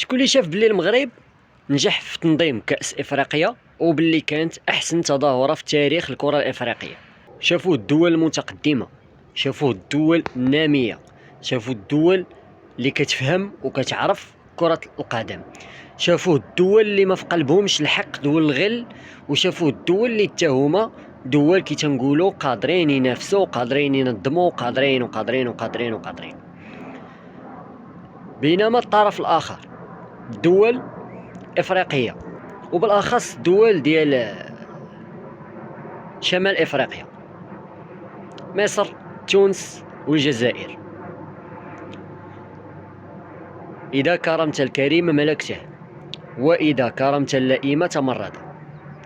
شكون اللي شاف بلي المغرب نجح في تنظيم كأس إفريقيا وباللي كانت أحسن تظاهرة في تاريخ الكرة الإفريقية؟ شافوا الدول المتقدمة، شافوا الدول النامية، شافوا الدول اللي كتفهم وكتعرف كرة القدم، شافوا الدول اللي ما في قلبهمش الحقد والغل، وشافوا الدول اللي حتى هما دول كي تنقولوا قادرين ينافسوا، قادرين ينظموا، قادرين. بينما الطرف الآخر دول إفريقية، وبالأخص دول ديال شمال إفريقيا، مصر، تونس والجزائر. إذا كرمت الكريم ملكته، وإذا كرمت اللئيم تمرد.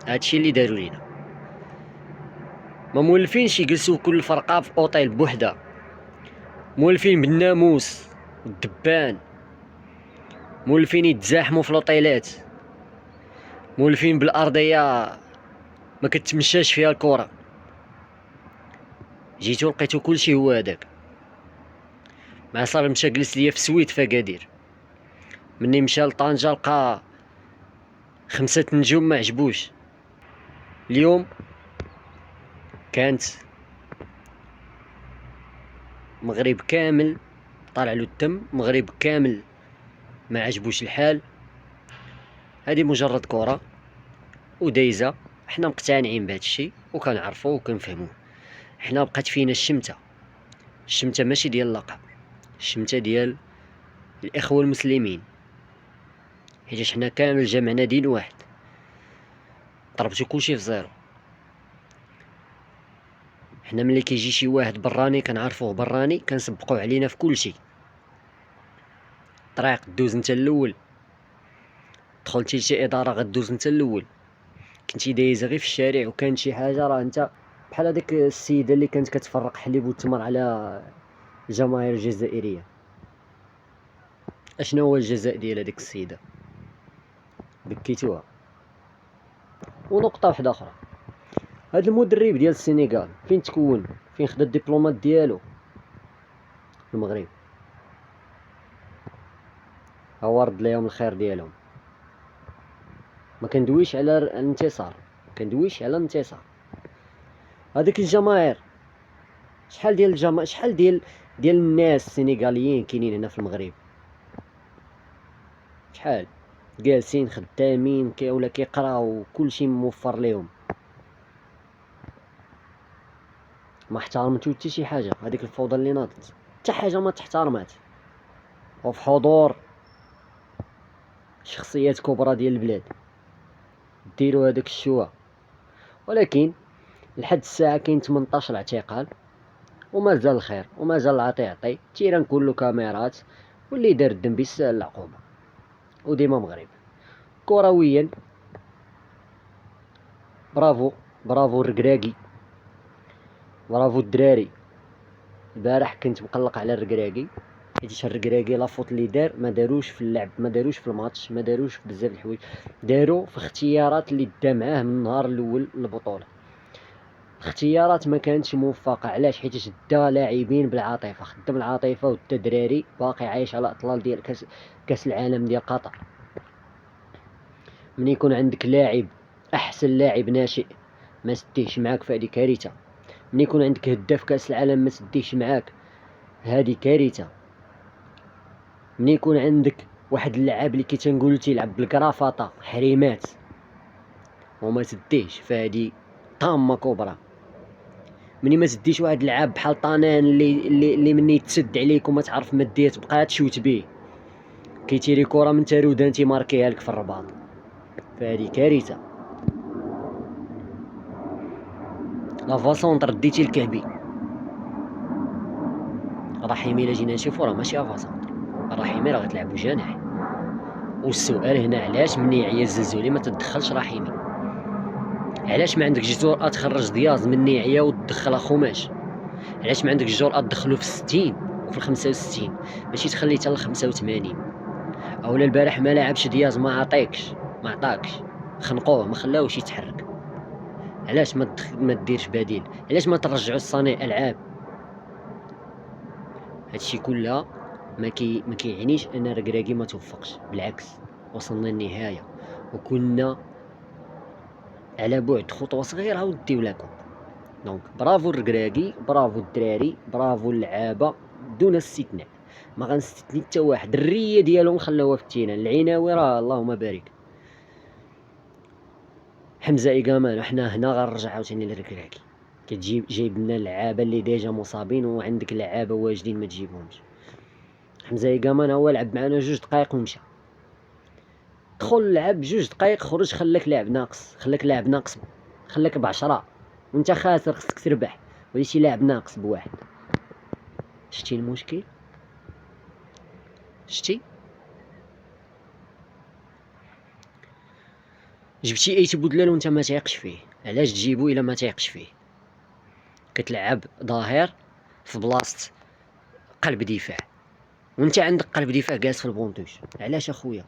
هادشي اللي داروا لينا. ما مولفينش يجلسوا كل فرقة في اوطيل بوحدها، مولفين بالناموس والدبان، مولفين يتزاحموا في الاوطيلات، مولفين بالارضيه ما كتمشاش فيها الكره. جيتو لقيتو كلشي هو هذاك. مع صار مشى جلس ليا في سويت في اكادير، مني مشى لطنجة لقى 5 نجوم ما عجبوش. اليوم كانت مغرب كامل طالع له الدم، مغرب كامل ما عجبوش الحال. هذه مجرد كرة ودايزة، حنا مقتنعين بهذا الشيء وكنعرفوه وكنفهموه. حنا بقات فينا الشمتة ماشي ديال اللقب، الشمتة ديال الإخوة المسلمين، حيت حنا كامل جمعنا دين واحد، ضربتو كلشي في زيرو. حنا ملي كيجي شي واحد براني كنعرفوه براني كنسبقوه علينا في كلشي. طريق دوز نتا الاول، دخلتي لشي اداره غدوز نتا الاول، كنتي دايز غير في الشارع وكان شي حاجه راه انت بحال هذيك السيده اللي كانت كتفرق حليب والتمر على الجماهير الجزائريه. اشنو هو الجزاء ديال هذيك السيده؟ بكيتوها. ونقطه واحده اخرى، هذا المدرب ديال السنغال فين تكون؟ فين خدا الدبلومات ديالو؟ في المغرب. هو رد ليهم الخير ديالهم. ما كندويش على الانتصار، كندويش على الانتصار. هذيك الجماهير، شحال ديال شحال ديال الناس السنغاليين كاينين هنا في المغرب؟ شحال جالسين خدامين ولا كيقراو كلشي موفر ليهم. ما احترمتو حتى شي حاجه. هذيك الفوضى اللي ناضت حتى حاجه ما تحترمات، وفي حضور شخصيات كبرى ديال البلاد ديروا هذاك الشوا. ولكن لحد الساعه كاين 18 اعتقال ومازال الخير ومازال العطي يعطي، تيران كله كاميرات، واللي دار الذنب يستاهل العقوبه. وديما مغرب كرويا. برافو، برافو الركراكي، برافو الدراري. البارح كنت مقلق على الركراكي، حيت الركراكي لافوت اللي دار ما داروش في اللعب، ما داروش في الماتش، ما داروش في بزاف الحوايج، داروا في اختيارات اللي دا معاه من النهار الاول للبطوله. الاختيارات ما كانتش موفقه. علاش؟ حيت دا لاعبين بالعاطفه، خدم العاطفه ودا دراري باقي عايش على اطلال ديال كاس العالم ديال قطر. من يكون عندك لاعب احسن لاعب ناشئ ما سديهش معاك فهادي كارثه. من يكون عندك هداف كاس العالم ما سديهش معاك، هادي كارثه. من يكون عندك واحد اللاعب اللي كي تنقولوا تيلعب بالكرافطه حريمات وما سديهش، فهادي طامه كبرى. مني ما تديش واحد اللعاب بحال طنان اللي مني تسد عليك وما تعرف ما دير تبقى تشوت به، كيتيري كره من تارودان تيماركيها لك في الرباط، فهادي كارثه. لا فاسون رديتي الكعبي. رحيمي الا جينا نشوفو راه ماشي افاسون، رحيمي راه غتلعبو جناح. والسؤال هنا علاش مني يعيا الزلزولي ما تدخلش رحيمي؟ علاش ما عندكش جرأة تخرج دياز مني يعيا وتدخل خماش؟ علاش ما عندكش جرأة تدخلو في 60 وفي 65 ماشي تخليه حتى ل 85؟ اولا البارح ما لعبش دياز، ما عطاكش، ما عطاكش، خنقوه ما خلاوش يتحرك. علاش ما ديرش بديل؟ علاش ما ترجعوا الصانع العاب؟ هادشي كلها ما كيعنيش ان ركراكي ما توفقش، بالعكس وصلنا للنهايه وكنا على بعد خطوه صغيره وديو لكم. دونك برافو الركراكي، برافو الدراري، برافو اللعابه دون استثناء، ما غنستثني حتى واحد. الريه ديالهم خلاوها في التينان. العناوي راه اللهم بارك، حمزه ايكامان. وحنا هنا غنرجع عاوتاني للركراكي، جايب لنا اللعابه اللي ديجا مصابين وعندك لعابه واجدين ما تجيبهمش. حمزه ايكامان هو لعب معنا 2 دقائق ومشى. دخل لعب 2 دقائق خرج، خلاك لاعب ناقص، خلاك ب10 وانت خاسر، خصك تربح، وليتي لاعب ناقص بواحد. شتي المشكل؟ شتي جبتي اي تبدلال وانت ما تيقش فيه. علاش تجيبو الا ما تيقش فيه؟ كتلعب ظاهر في بلاصه قلب دفاع وانت عندك قلب دفاع جالس في البونتوش. علاش اخويا؟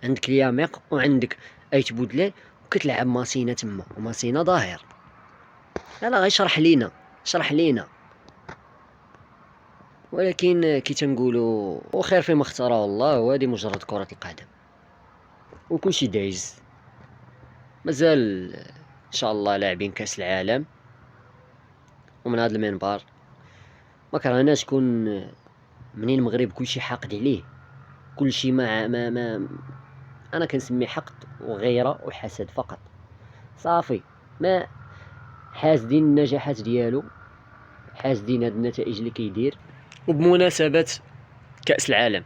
عندك الياميق وعندك ايت بودلال وكتلعب ماسينا تما، وماسينا ظاهر. لا غير شرح لينا. ولكن كي تنقولوا وخير فيما اختاره الله، وهذه مجرد كرة القدم وكلشي دايز. مازال ان شاء الله لاعبين كاس العالم، ومن هذا المنبر ما كرهناش تكون منين المغرب كلشي حاقد عليه، كلشي ما انا كنسمي حقد وغيره وحسد فقط. صافي، ما حاسدين النجاحات ديالو، حاسدين هاد النتائج اللي كيدير. وبمناسبة كأس العالم،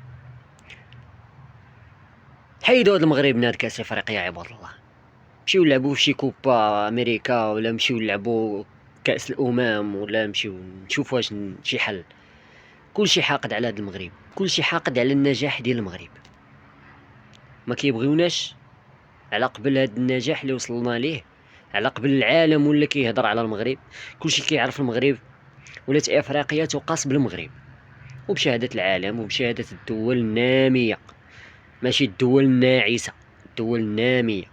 حيدوا هاد المغرب من هاد كأس افريقيا عباد الله. مشيو لعبوا في شي كوبا امريكا، ولا مشيو لعبوا كأس الامم، ولا نمشيو نشوفوا واش شي حل. كلشي حاقد على هاد المغرب، كلشي حاقد على النجاح ديال المغرب. ما كيبغيوناش على قبل هاد النجاح اللي وصلنا ليه، على قبل العالم ولا كيهضر على المغرب. كلشي كيعرف المغرب، ولات افريقيا تقاس بالمغرب، وبشهادة العالم وبشهادة الدول النامية، ماشي الدول الناعسة، الدول النامية.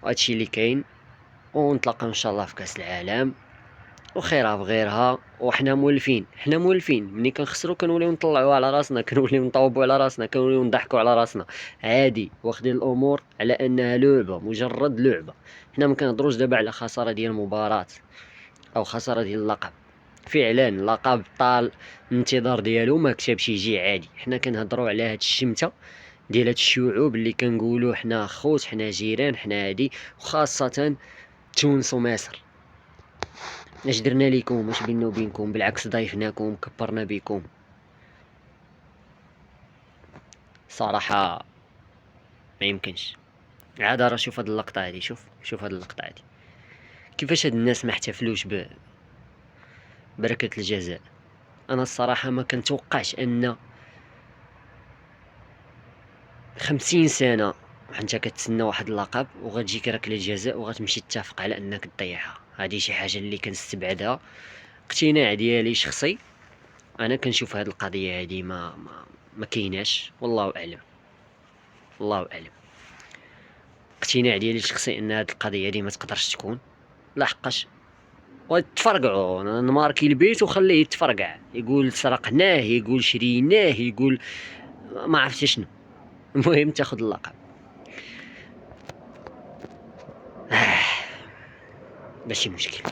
وهادشي اللي كاين، ونتلاقاو ان شاء الله في كاس العالم وخيرها بغيرها. وحنا مولفين، ملي كنخسروا كنوليو نطلعوا على راسنا، كنوليو نطوبوا على راسنا، كنوليو نضحكوا على راسنا. عادي، واخدين الامور على انها لعبه، مجرد لعبه. حنا ما كنهضروش دابا على خساره ديال المباراه او خساره ديال اللقب. فعلا اللقب طال الانتظار ديالو، ما كتبش يجي عادي. حنا كنهضروا على هاد الشمته ديال هاد الشعوب اللي كنقولوا حنا خوت، حنا جيران، حنا هادي، وخاصه تونس ومصر. اش درنا ليكم؟ اش بينا وبينكم؟ بالعكس ضايفناكم، كبرنا بكم. صراحه ما يمكنش. عاد راه شوف هاد اللقطه هادي، شوف هاد اللقطه هادي، كيفاش هاد الناس ما احتفلوش بركله الجزاء. انا الصراحه ما كنتوقعش ان 50 سنه وانت كتسنى واحد اللقب وغتجيك ركله جزاء وغتمشي تتفق على انك تضيعها. هذه شي حاجه اللي كنستبعدها، اقتناع ديالي شخصي. انا كنشوف هاد القضيه هادي ما كايناش، والله اعلم، الله اعلم. اقتناع ديالي الشخصي ان هاد القضيه هادي ما تقدرش تكون، لحقاش وتفرقعوا. نماركي البيت وخليه يتفرقع، يقول سرقناه، يقول شريناه، يقول ما عرفت شنو. المهم تاخذ اللقب. ماشي مشكل.